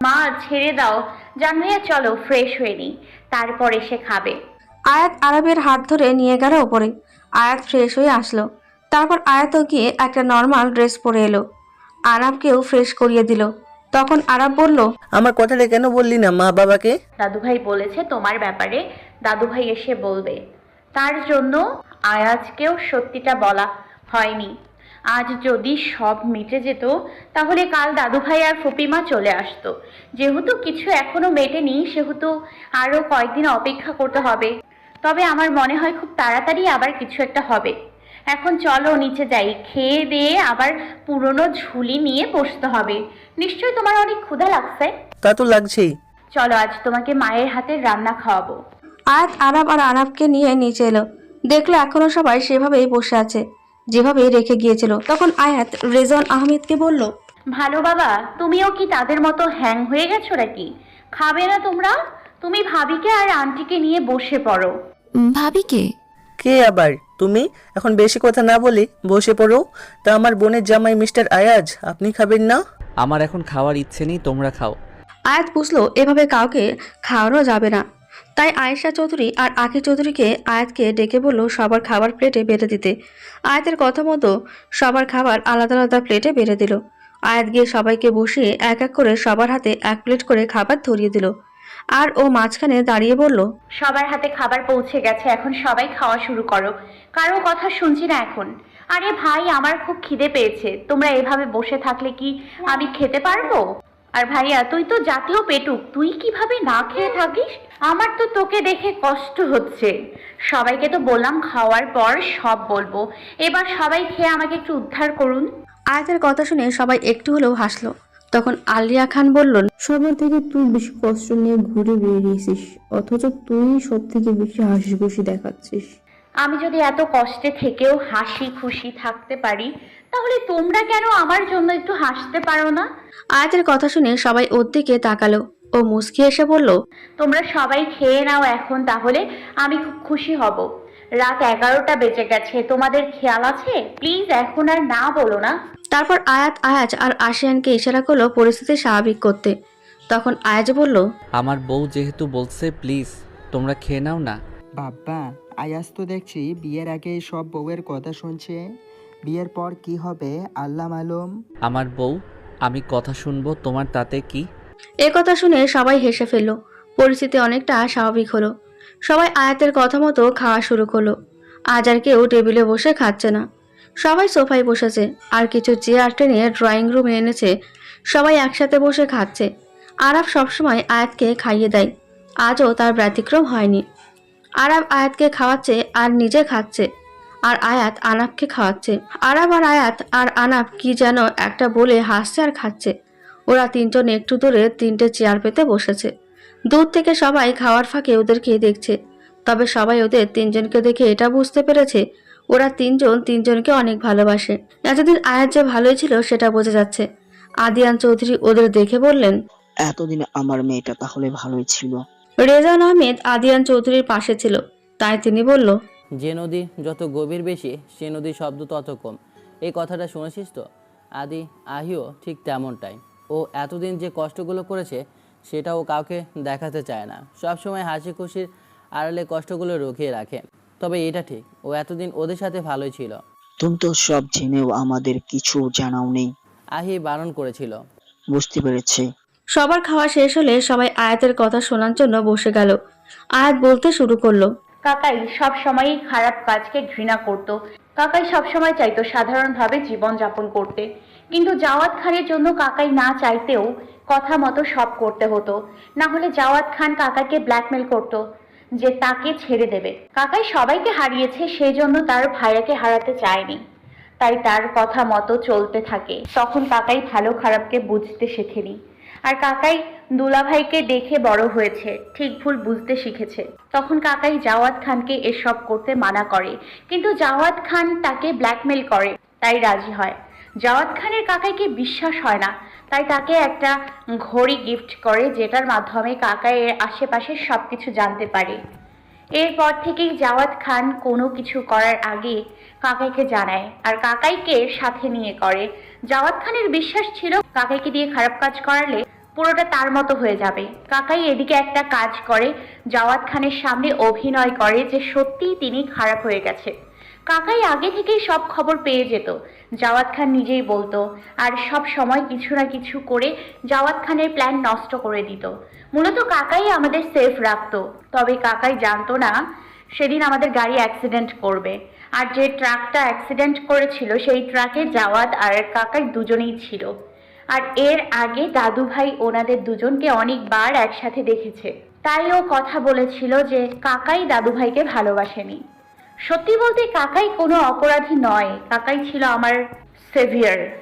মা ছেড়ে দাও, জান ভাইয়া চলো ফ্রেশ হয়ে নিই, তারপর এসে খাবে। আয়াত আরবের হাত ধরে নিয়ে গেল ওপরে। আয়াত ফ্রেশ হয়ে আসলো। তারপর আয়াতও গিয়ে একটা নর্মাল ড্রেস পরে এলো। আরাবকেও ফ্রেশ করিয়ে দিল। তখন আরাব বলল, আমার কথাটা কেন বললি না মা বাবাকে? দাদুভাই বলেছে তোমার ব্যাপারে দাদুভাই এসে বলবে, তার জন্য আয়াজকেও সত্যিটা বলা হয়নি। আজ যদি সব মিটে যেত তাহলে কাল দাদুভাই আর ফুপিমা চলে আসতো। যেহেতু কিছু এখনো মেটেনি সেহেতু আরো কয়েকদিন অপেক্ষা করতে হবে। তবে আমার মনে হয় খুব তাড়াতাড়ি আবার কিছু একটা হবে। এখন চলো নিচে যাই, খেয়ে দিয়ে আবার পুরনো ঝুলি নিয়ে বসতে হবে। নিশ্চয়ই তোমার অনেক ক্ষুধা লাগছে। তা তো লাগছেই। চলো আজ তোমাকে মায়ের হাতের রান্না খাওয়াবো। আয়াত আরাব আর আনাবকে নিয়ে নিচে এলো। দেখলো এখনো সবাই সেভাবেই বসে আছে, যেভাবে রেখে গিয়েছিল। তখন আয়াত রেজন আহমেদকে বলল, ভালো বাবা, তুমিও কি তাদের মতো হ্যাং হয়ে গেছো নাকি? খাবে না তোমরা? তুমি ভাবিকে আর আন্টিকে নিয়ে বসে পড়ো। ভাবি কে? কে আবার? তুমি এখন বেশি কথা না বলি বসে পড়ো। তা আমার বোনের জামাই মিস্টার আয়াজ, আপনি খাবেন না? আমার এখন খাওয়ার ইচ্ছে নেই, তোমরা খাও। আয়াত বুঝলো এভাবে কাউকে খাওয়ানো যাবে না। তাই আয়েশা চৌধুরী আর আখি চৌধুরীকে আয়াতকে ডেকে বলল সবার খাবার প্লেটে বেড়ে দিতে। আয়াতের কথা মতো সবার খাবার আলাদা আলাদা প্লেটে বেড়ে দিল। আয়াত গিয়ে সবাইকে বসিয়ে এক এক করে সবার হাতে এক প্লেট করে খাবার ধরিয়ে দিল। আর ও মাঝখানে দাঁড়িয়ে বলল, সবার হাতে খাবার পৌঁছে গেছে, এখন সবাই খাওয়া শুরু করো। কারো কথা শুনছি না এখন। আরে ভাই, আমার খুব খিদে পেয়েছে, তোমরা এভাবে বসে থাকলে কি আমি খেতে পারবো? আর ভাইয়া, তুই তো জাতীয় পেটুক, তুই কিভাবে না খেয়ে থাকিস? আমার তো তোকে দেখে কষ্ট হচ্ছে। সবাইকে তো বললাম খাওয়ার পর সব বলবো। এবার সবাই খেয়ে আমাকে একটু উদ্ধার করুন। আয়াতের কথা শুনে সবাই একটু হলেও হাসলো। তখন আলিয়া খান বলল, সবার থেকে তুই বেশি কষ্ট নিয়ে ঘুরে বেরিয়েছিস, অথচ তুই সব থেকে বেশি হাসি খুশি দেখাচ্ছিস। আমি যদি এত কষ্টে থেকেও হাসি খুশি থাকতে পারি, তাহলে তোমরা কেন আমার জন্য একটু হাসতে পারো না? আয়াতের কথা শুনে সবাই ওর দিকে তাকালো। ও মুচকি এসে বলল, তোমরা সবাই খেয়ে নাও এখন, তাহলে আমি খুব খুশি হব। রাত 11টা বেজে গেছে, তোমাদের খেয়াল আছে? প্লিজ এখন আর না বলো না। তারপর আয়াত আয়াজ আর আশিয়ানকে ইশারা করলো পরিস্থিতি স্বাভাবিক করতে। তখন আয়াজ বলল, আমার বউ যেহেতু বলছে প্লিজ তোমরা খেয়ে নাও না। বাবা, আয়াজ তো দেখছি বিয়ের আগে সব বউয়ের কথা শুনছে। বিয়ের পর কি হবে আল্লাহ মালুম। আমার বউ, আমি কথা শুনবো, তোমার তাতে কি? এ কথা শুনে সবাই হেসে ফেলল। পরিস্থিতি অনেকটা স্বাভাবিক হলো। সবাই আয়াতের কথা মতো খাওয়া শুরু করলো। আজ আর কেউ টেবিলে বসে খাচ্ছে না, সবাই সোফায় বসেছে। আর কিছু চেয়ার টেনে ড্রয়িং রুমে এনেছে, সবাই একসাথে বসে খাচ্ছে। আরাব সবসময় আয়াতকে খাইয়ে দেয়, আজও তার ব্যতিক্রম হয়নি। আরাব আয়াতকে খাওয়াচ্ছে আর নিজে খাচ্ছে, আর আয়াত আনাবকে খাওয়াচ্ছে। আরাব আর আয়াত আর আনাব কি যেন একটা বলে হাসছে আর খাচ্ছে। ওরা তিনজন একটু দূরে তিনটে চেয়ার পেতে বসেছে। দূর থেকে সবাই খাওয়ার ফাঁকে ওদেরকে দেখছে। তবে সবাই ওদের তিনজনকে দেখে এটা বুঝতে পেরেছে ওরা তিনজন তিনজনকে অনেক ভালোবাসে। এতদিন আয়াত যে ভালোই ছিল সেটা বোঝা যাচ্ছে। আদিয়ান চৌধুরী ওদের দেখে বললেন, এতদিন আমার মেয়েটা তাহলে ভালোই ছিল। রেজান আহমেদ আদিয়ান চৌধুরীর পাশে ছিল, তাই তিনি বলল, যে নদী যত গভীর বেশি সে নদীর শব্দ তত কম। এই কথাটা শুনেছিস তো? আদি আহিও ঠিক তেমনটাই। ও এতদিন যে কষ্টগুলো করেছে সেটা ও কাউকে দেখাতে চায় না, সবসময় হাসি খুশির আড়ালে কষ্টগুলো রুখিয়ে রাখে। তবে এটা ঠিক, ও এতদিন ওদের সাথে ভালোই ছিল। তুমি তো সব জেনেও আমাদের কিছু জানাও নেই। আহি বারণ করেছিল। বুঝতে পেরেছি। সবার খাওয়া শেষ হলে সবাই আয়াতের কথা শোনার জন্য বসে গেল। আয়াত বলতে শুরু করলো, কাকাই সব সময়ই খারাপ কাজকে ঘৃণা করত। কাকাই সবসময় চাইতো সাধারণভাবে জীবন যাপন করতে, কিন্তু জাওয়াত খানের জন্য কাকাই না চাইতেও কথা মতো সব করতে হতো। না হলে জাওয়াত খান কাকাকে ব্ল্যাকমেল করত যে তাকে ছেড়ে দেবে। কাকাই সবাইকে হারিয়েছে, সেই জন্য তার ভাইয়াকে হারাতে চায়নি, তাই তার কথা মতো চলতে থাকে। তখন কাকাই ভালো খারাপকে বুঝতে শেখেনি, আর কাকাই দুলাভাইকে দেখে বড় হয়েছে, ঠিক ভুল বুঝতে শিখেছে। তখন কাকাই জাওয়াত খানকে এসব করতে মানা করে, কিন্তু জাওয়াত খান তাকে ব্ল্যাকমেল করে, তাই রাজি হয়। জাওয়াত খানের কাকাইকে বিশ্বাস হয় না, তাই তাকে একটা ঘড়ি গিফট করে, যেটার মাধ্যমে কাকাই এর আশেপাশে সবকিছু জানতে পারে। এরপর থেকেই জাওয়াত খান কোনো কিছু করার আগে কাকাইকে জানায়, আর কাকাইকে সাথে নিয়ে করে। জাওয়াত খানের বিশ্বাস ছিল কাকাইকে দিয়ে খারাপ কাজ করালে পুরোটা তার মতো হয়ে যাবে। কাকাই এদিকে একটা কাজ করে, জাওয়াত খানের সামনে অভিনয় করে যে সত্যিই তিনি খারাপ হয়ে গেছে। কাকাই আগে থেকেই সব খবর পেয়ে যেত, জাওয়াত খান নিজেই বলতো, আর সব সময় কিছু না কিছু করে জাওয়াত খানের প্ল্যান নষ্ট করে দিত। মূলত কাকাই আমাদের সেফ রাখতো, তবে কাকাই জানতো না সেদিন আমাদের গাড়ি অ্যাক্সিডেন্ট করবে। আর যে ট্রাকটা অ্যাক্সিডেন্ট করেছিল সেই ট্রাকে জাওয়াত আর কাকাই দুজনেই ছিল। আর এর আগে দাদু ভাই ওনাদের দুজনকে অনেকবার একসাথে দেখেছে, তাই ও কথা বলেছিল যে কাকাই দাদু ভাইকে ভালোবাসেনি। সত্যি বলতে কাকাই কোনো অপরাধী নয়, কাকাই ছিল আমার সেভিয়ার।